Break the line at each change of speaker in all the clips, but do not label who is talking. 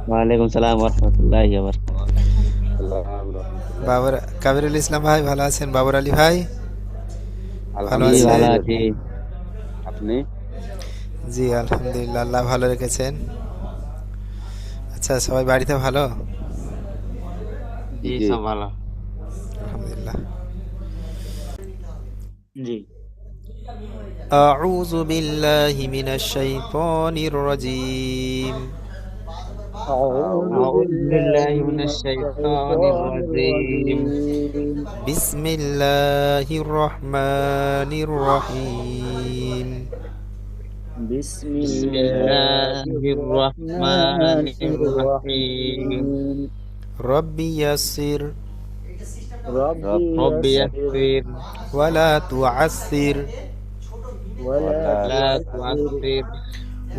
ওয়ালাইকুম সালাম ওরহমতুল্লাহি ওয়া বারাকাতুহু।
সালাম রহমতুল্লাহ।
বাবর কাবিরুল ইসলাম ভাই ভালো আছেন? বাবর আলী ভাই ভালো
জি
আলহামদুলিল্লাহ,
ভালো
আছেন?
আছি।
আপনি?
জি আলহামদুলিল্লাহ, আল্লাহ ভালো রেখেছেন। আচ্ছা, সবাই বাড়িতে ভালো?
জি
জি।
সব ভালো।
আলহামদুলিল্লাহ।
জি।
أعوذ بالله من الشيطان الرجيم.
أعوذ
أعوذ
بالله
بالله من
من
الشيطان
الشيطان
الرجيم.
الرجيم.
بسم الله الرحمن الرحيم.
بسم
بسم
الله
الله الرحمن
الرحمن
الرحيم.
الرحيم.
ربي يسر
ربي
رب
يسر
يسر
ولا تعسر
ولا
لا
تعسر
تعسر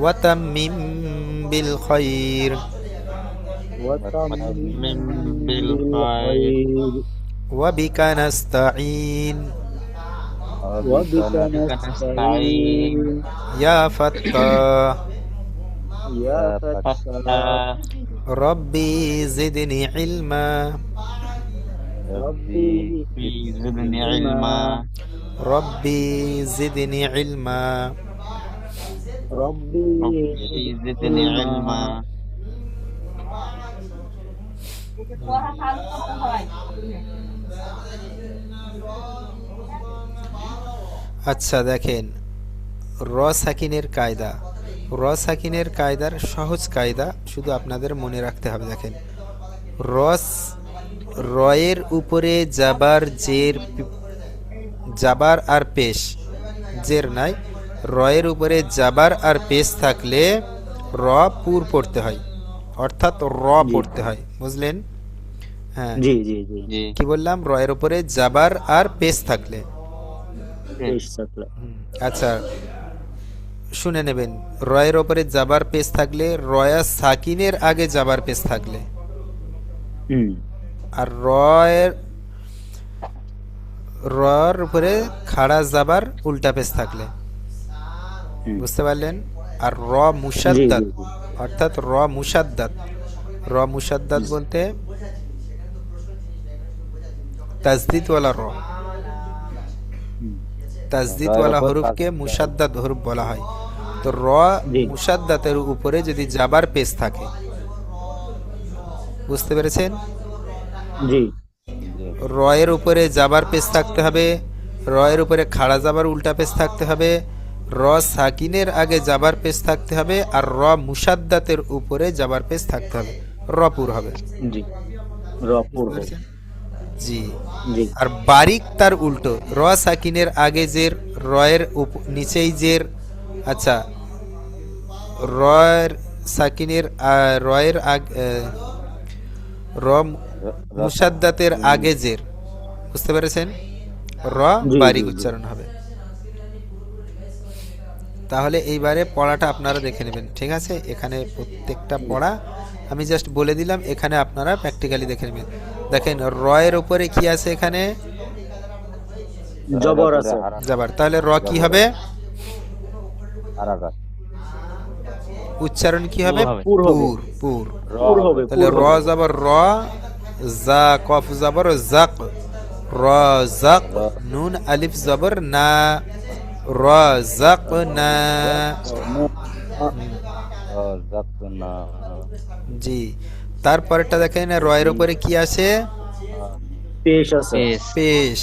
وتمم بالخير
وتمم
وتمم بالخير.
بالخير.
وبك نستعين
وبك
بك نستعين.
نستعين
يا فتاح.
يا فتاح.
فتح.
ربي زدني علما.
ربي زدني
زدني
علما.
علما.
ربي زدني علما.
ربي
ربي
زدني
زدني
علما.
علما.
আচ্ছা দেখেন, র সাকিনের কায়দা, র সাকিনের কায়দার সহজ কায়দা শুধু আপনাদের মনে রাখতে হবে। দেখেন, রস রয়ের উপরে জাবার জের জাবার আর পেশ, জের নাই, রয়ের উপরে জাবার আর পেশ থাকলে র পুর পড়তে হয়, অর্থাৎ র
জি
পড়তে হয়, বুঝলেন? হ্যাঁ,
জি জি জি।
জি।
কি বললাম? রয়ের উপরে জাবার আর পেশ থাকলে।
পেশ থাকলে।
আচ্ছা, শুনে নেবেন, রয়ের ওপরে জাবার পেশ থাকলে, রয়া সাকিনের আগে জাবার পেশ থাকলে,
হুম
আর রয়ের রর উপরে খাড়া জাবার উল্টা পেশ থাকলে,
হুম।
বুঝতে পারলেন? আর র
জি
মুসাদ্দাত,
জি জি
অর্থাৎ র মুসাদ্দাত, র মুসাদ্দাত
জি।
বলতে তাজদিদওয়ালা র,
হুম।
রয়ের
তাজদিদওয়ালা
উপর
হরুফকে মুসাদ্দাত হরুফ বলা হয়। তো র
জি
মুসাদ্দাতের উপরে যদি জাবার পেশ থাকে, বুঝতে পেরেছেন?
জি
জি।
রয়ের উপরে জাবার পেশ থাকতে হবে, রয়ের উপরে খাড়া জাবার উল্টা পেশ থাকতে হবে, র সাকিনের আগে জাবার পেশ থাকতে হবে, আর র মুসাদ্দাতের উপরে জাবার পেশ থাকতে হবে, রপুর হবে।
জি। রপুর
বুঝতে
হবে।
পেরেছেন? জি।
জি
আর বারিক তার উল্টো, র সাকিনের আগে জের, রয়ের নিচেই জের। আচ্ছা, রয়ের সাকিনের রয়ের র
রসা।
মুসাদ্দাতের আগে জের, বুঝতে পেরেছেন? র
জি জি
বারিক
জি।
উচ্চারণ হবে। তাহলে এইবারে পড়াটা আপনারা দেখে নেবেন, ঠিক আছে? এখানে প্রত্যেকটা পড়া আমি জাস্ট বলে দিলাম, এখানে আপনারা প্র্যাকটিক্যালি দেখে নেবেন। দেখেন, রয়ের উপরে কি আছে এখানে?
রয়ের
জবর
উপরে
আছে।
জাবার, তাহলে র কি
জবর
হবে?
হারাকাত।
উচ্চারণ কি
পুর
হবে?
হবে।
পুর হবে।
পুর, পুর।
র
পুর
হবে।
হবে।
তাহলে
পুর
র
হবে।
জবর র, জা কফ জবর জাক, র জাক,
র
নুন আলিফ জবর না, র জাক না।
রজাক না।
জি। তারপরেরটা দেখেন, রয়ের উপরে কি আছে?
পেশ আছে।
পেশ।
পেশ।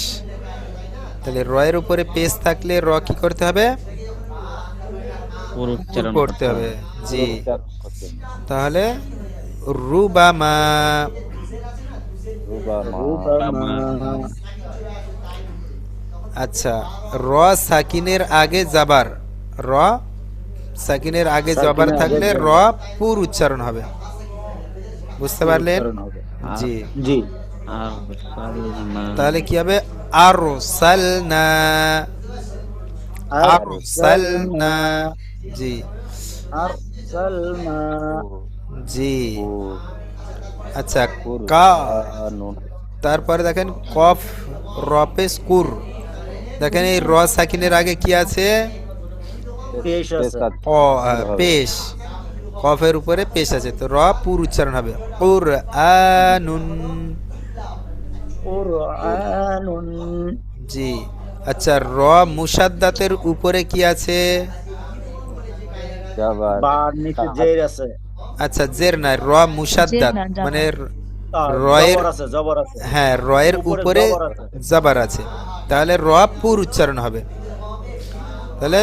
তাহলে রয়ের উপরে পেশ থাকলে র কি করতে হবে?
পুর
পুর
উচ্চারণ
পড়তে
করতে
হবে।
হবে। পুর
জি।
উচ্চারণ করতে হবে।
তাহলে রুবামা।
রুবামা।
রুবামা।
আচ্ছা, র সাকিনের আগে জাবার, র সাকিনের আগে জবর
সাকিনের আগে
থাকলে র
জবর।
পুর উচ্চারণ হবে, বুঝতে
পুর
পারলেন?
উচ্চারণ হবে।
আর
জি।
জি
আর সালনা।
তাহলে কি হবে? আরসালনা,
আর
আরসালনা। জি।
আরসালনা।
জি।
পুর।
আচ্ছা,
পুর
কা,
নুন।
তারপরে দেখেন কফ রপে স্কুর, দেখেন এই র সাকিনের আগে কি আছে?
পেশ
পেশ
আছে।
কাজ।
অ
পুর হবে।
পেশ। কফের উপরে পেশ আছে, তো র পুর উচ্চারণ হবে কুরআনুন।
কুরআনুন।
জি। আচ্ছা, র মুসাদ্দাতের উপরে কি আছে?
জাবার
বার নিচে জের আছে।
আচ্ছা, জের না, র মুসাদ্দাত
জের না, জাবার।
মানে
আর
রয়ের,
জবর আছে, জবর আছে।
হ্যাঁ রয়ের উপরে
জবর আছে।
জাবার আছে, তাহলে র পুর উচ্চারণ হবে। তাহলে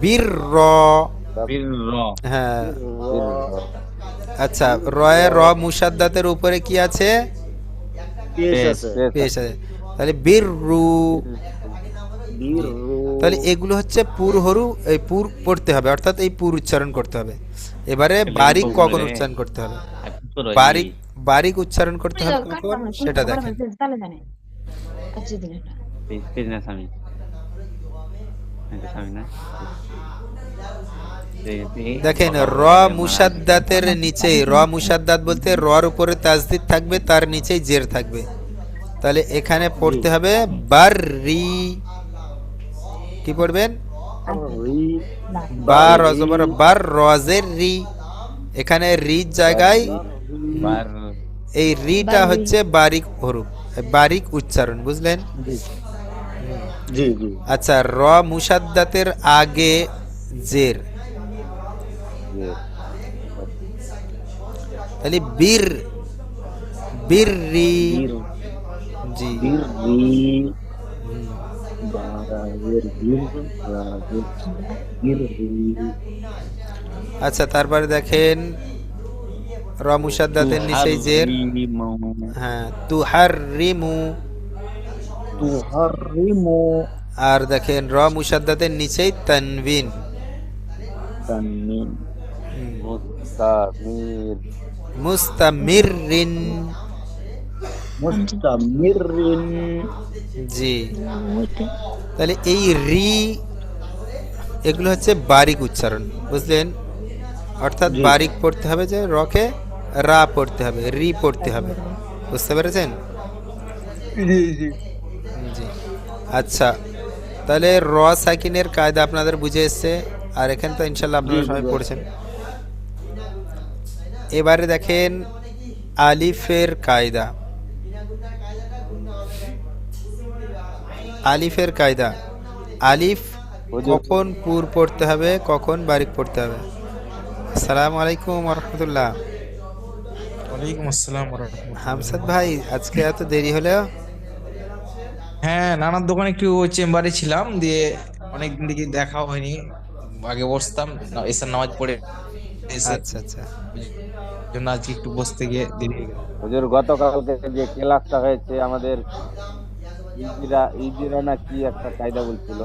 বীর র,
বীর র
হ্যাঁ।
বীর র
আচ্ছা, রয়ের র মুসাদ্দাতের উপরে কি আছে?
পেশ
পেশ,
আছে।
পেশ।
পেশ আছে, তাহলে বীর রু।
বীর
তাহলে এগুলো হচ্ছে পুর হরু, এই পুর পড়তে হবে, অর্থাৎ এই পুর উচ্চারণ করতে হবে। এবারে বারিক কখন উচ্চারণ করতে হবে? বারিক, বারিক উচ্চারণ করতে হবে কখন সেটা দেখেন।
তাহলে জানে আচ্ছা দিন এটা
পেজ না স্বামী, এটা স্বামী না।
দেখেন, র মুসাদ্দাতের নিচেই, র মুসাদ্দাত বলতে রর উপরে তাজদিদ থাকবে, তার নিচেই জের থাকবে। তাহলে এখানে পড়তে হবে বার রি। কি পড়বেন?
না
বার অজবর বার, রজের রি। এখানে রি জায়গায়
বার
এই রিটা হচ্ছে বারিক হরুফ, বারিক উচ্চারণ, বুঝলেন?
জি জি।
আচ্ছা, র মুসাদ্দাতের আগে জের, তাহলে বীর, বীর রি।
বীর
জি।
বীর রি। বারাজের বীর, রাজের বীর রি।
আচ্ছা, তারপরে দেখেন র মুসাদ্দাতের নিচেই জের, হ্যাঁ তুহাররিমু।
তুহারিমু।
আর দেখেন র মুসাদ্দাতের নিচেই তানবিন,
তানমিন।
মুস্তামির
মুস্তামিরিন।
মুস্তামিরিন।
জি। তাহলে এই রি, এগুলো হচ্ছে বারিক উচ্চারণ, বুঝলেন? অর্থাৎ
জি।
বারিক পড়তে হবে, যে রকে রা পড়তে হবে, রি পড়তে হবে, বুঝতে পেরেছেন? জি। আচ্ছা, তাহলে র সাকিনের কায়দা আপনাদের বুঝে এসছে, আর এখানে তো ইনশাল্লাহ আপনারা
জি,
সবাই
বুঝে
পড়েছেন। এবারে দেখেন আলিফের কায়দা। আলিফের কায়দা, আলিফ কখন পুর পড়তে হবে, কখন বারিক পড়তে হবে? আসসালামু আলাইকুম ওয়া রাহমাতুল্লাহ।
ওয়ালাইকুম আসসালাম ওয়া রাহমাতুল্লাহ।
হামসাদ ভাই, আজকে এত দেরি হলো?
হ্যাঁ, নানার দোকানে একটু চেম্বারে ছিলাম, দিয়ে অনেকদিন থেকে দেখা হয়নি। আগে বসতাম, এসার নামাজ পড়ে এসে,
আচ্ছা আচ্ছা।
ওই জন্য আজকে একটু বসতে গিয়ে দেরি হয়ে গেল।
হুজুর গতকালকে যে ক্লাসটা হয়েছে আমাদের ইজিরা, ইজিরা না কি একটা কায়দা বলছিল,